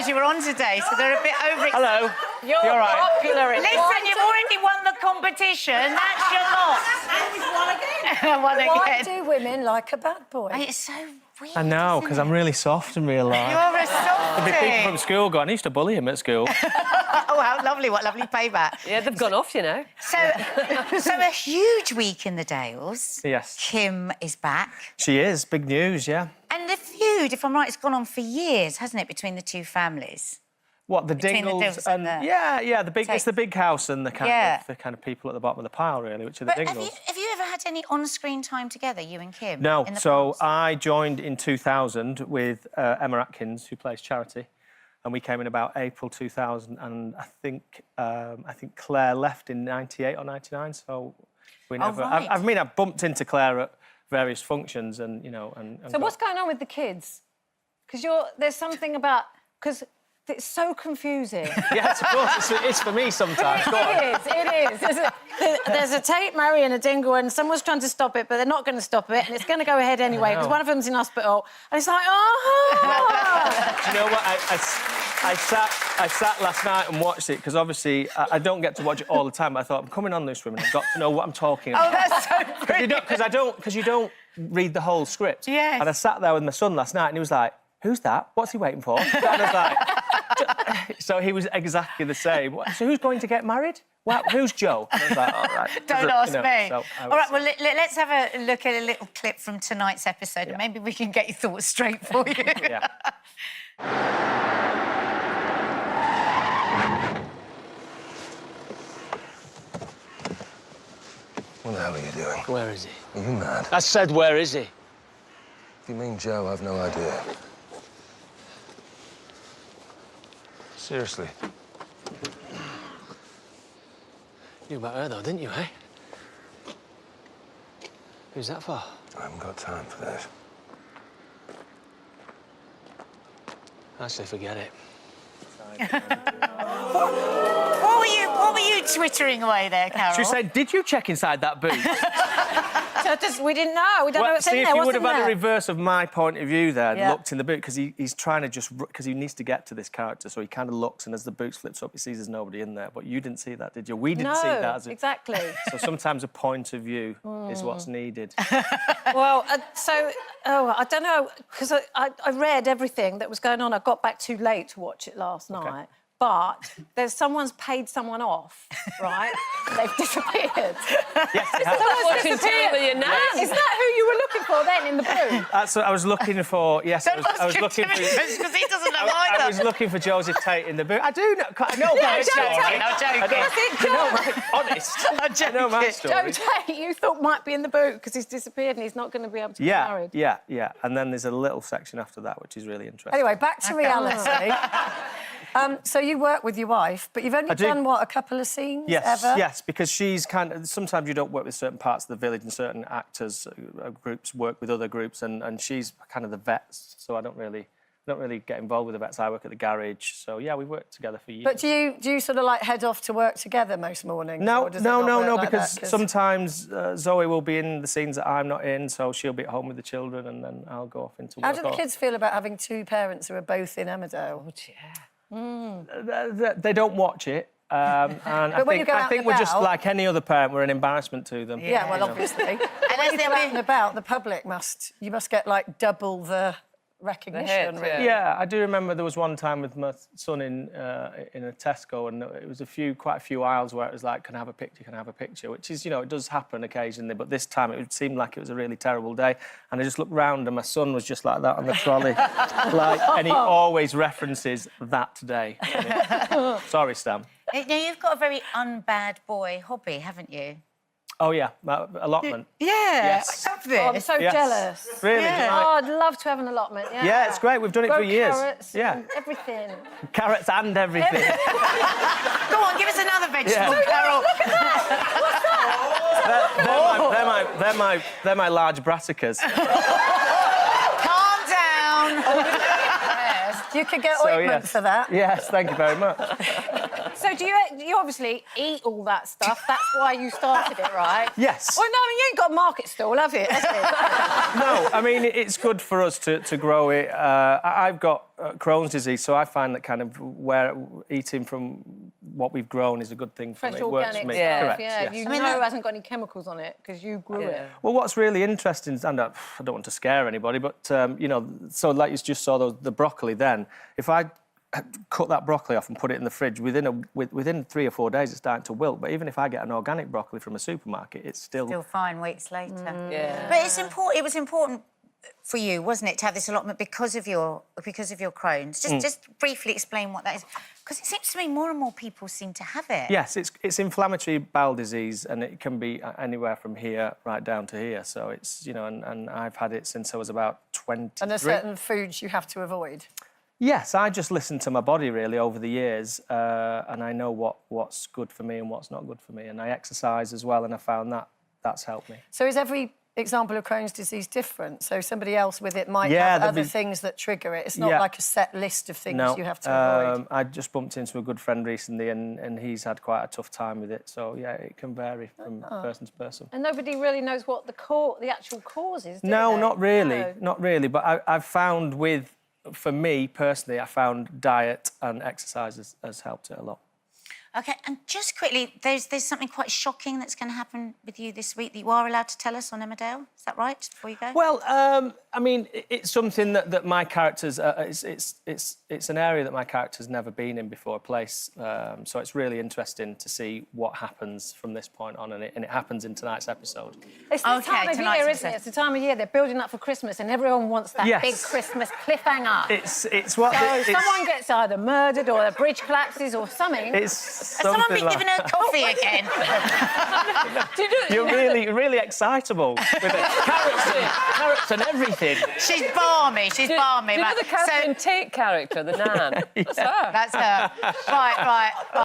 you were on today, so they're a bit overexcited. Hello. You're all right? popular. Listen, you've already won the competition. That's your lot. And we've won again. Won Why again. do women like a bad boy? It's so weird. I know, because I'm really soft in real life. You're a softie. There'll be people from school going, I used to bully him at school. Oh, how lovely. What lovely payback. Yeah, they've gone off, you know. So a huge week in the Dales. Yes. Kim is back. She is. Big news, yeah. And the feud, if I'm right, it's gone on for years, hasn't it, between the two families? What, the Between the Dingles Dingles and the... Yeah, it's the big house and the kind of people at the bottom of the pile, really, which are the But Dingles. have you ever had any on-screen time together, you and Kim? No, in the so past? I joined in 2000 with Emma Atkins, who plays Charity, and we came in about April 2000, and I think Claire left in 98 or 99, so we never... right. I've bumped into Claire at various functions and, you know... So what's going on with the kids? Because there's something about... Because it's so confusing. Yes, of course, it's for me sometimes. Go on. It is. There's a Tate, Mary and a Dingle and someone's trying to stop it, but they're not going to stop it, and it's going to go ahead anyway, because one of them's in hospital, and it's like, oh! Do you know what? I sat last night and watched it, because obviously I don't get to watch it all the time, but I thought, I'm coming on this women, I've got to know what I'm talking about. Oh, that's so brilliant. Because you don't read the whole script. Yes. And I sat there with my son last night, and he was like, who's that? What's he waiting for? And I was like... So he was exactly the same. So who's going to get married? Well, who's Joe? And I was like, all right. Don't ask me. So all right, well, let's have a look at a little clip from tonight's episode, and maybe we can get your thoughts straight for you. Yeah. What the hell are you doing? Where is he? Are you mad? I said, where is he? If you mean Joe, I've no idea. Seriously. You about her, though, didn't you, eh? Who's that for? I haven't got time for this. Actually, forget it. What were you twittering away there, Carol? She said, did you check inside that boot? We didn't know. We don't know what's in see, there. if you What's would have in had a there? reverse of my point of view there, Yeah. looked in the boot, because he's trying to just... Because he needs to get to this character, so he kind of looks, and as the boot flips up, he sees there's nobody in there. But you didn't see that, did you? We didn't see that. As exactly. So sometimes a point of view is what's needed. Well, I don't know, because I read everything that was going on. I got back too late to watch it last night. But someone's paid someone off, right? They've disappeared. Yes, Someone's disappeared with your nan. Is that who you were looking for then in the booth? That's what I was looking for. Yes, I was looking for... Because he doesn't know either. I was looking for Joseph Tate in the boot. I do know. I know my story. I'm joking. Is it Joe? Honest. I know my story. Joe Tate, you thought might be in the boot because he's disappeared and he's not going to be able to get married. Yeah. And then there's a little section after that, which is really interesting. Anyway, back to reality. So you work with your wife, but you've only done, what, a couple of scenes ever? Yes, because she's kind of... Sometimes you don't work with certain parts of the village and certain actors, groups work with other groups, and she's kind of the vets, so I don't really get involved with the vets. I work at the garage, so, yeah, we worked together for years. But do you sort of, like, head off to work together most mornings? No, or does it not work like because that? sometimes Zoe will be in the scenes that I'm not in, so she'll be at home with the children, and then I'll go off into work. How do the kids feel about having two parents who are both in Emmerdale? Oh, yeah. They don't watch it, and I think we're just like any other parent. We're an embarrassment to them. Yeah, well, obviously. And when you go out and about, the public you must get, like, double the recognition, really. Yeah, I do remember there was one time with my son in a Tesco, and it was quite a few aisles where it was like, can I have a picture, can I have a picture? Which is, you know, it does happen occasionally, but this time it seemed like it was a really terrible day, and I just looked round and my son was just like that on the trolley, and he always references that day. Sorry, Stan. Now, you've got a very unbad boy hobby, haven't you? Oh, yeah, allotment. Yeah, Yes. I love this. Oh, I'm so jealous. Really? Yeah. Oh, I'd love to have an allotment, yeah. Yeah, it's great. We've done it for years. Carrots, yeah. everything. Carrots and everything. Go on, give us another vegetable, Carol. What's that? They're my large brassicas. Calm down. You could get ointment for that. Yes, thank you very much. So do you obviously eat all that stuff? That's why you started it, right? Yes. Well, no, I mean, you ain't got a market stall, have you? No, I mean, it's good for us to grow it. I've got Crohn's disease, so I find that kind of eating from what we've grown is a good thing for Fresh me. It works organic for me. stuff, Correct, yeah. yes. You I mean, know it hasn't got any chemicals on it because you grew it. Well, what's really interesting, and I don't want to scare anybody, but, you know, so like you just saw the broccoli then, if I cut that broccoli off and put it in the fridge, within 3 or 4 days it's starting to wilt. But even if I get an organic broccoli from a supermarket, it's still fine weeks later. Yeah. But it's important. It was important for you, wasn't it, to have this allotment because of your Crohn's? Just briefly explain what that is, because it seems to me more and more people seem to have it. Yes, it's inflammatory bowel disease, and it can be anywhere from here right down to here. So it's, you know, and I've had it since I was about 23. And there's certain foods you have to avoid. Yes, I just listen to my body really over the years, and I know what's good for me and what's not good for me. And I exercise as well, and I found that's helped me. So is every example of Crohn's disease different? So somebody else with it might Yeah, have there'd other be- things that trigger it. It's not Yeah. like a set list of things No, you have to avoid. I just bumped into a good friend recently, and he's had quite a tough time with it. So yeah, it can vary from person to person. And nobody really knows what the actual cause is, do No, they? not really, No. not really. But I've found for me personally, I found diet and exercise has helped it a lot. OK, and just quickly, there's something quite shocking that's going to happen with you this week that you are allowed to tell us on Emmerdale. Is that right, before you go? Well, I mean, it's something that my characters... it's an area that my character's never been in before, a place. So it's really interesting to see what happens from this point on, and it happens in tonight's episode. It's the OK, time of tonight's year, isn't it? episode. It's the time of year they're building up for Christmas and everyone wants that Yes. big Christmas cliffhanger. It's what... So someone gets either murdered or the bridge collapses or something. It's Has someone been giving her coffee again? You're really excitable with it. Carrots and everything. She's balmy. She's balmy. You know the Catherine So Tate character, the Nan? That's her. that's her. Right.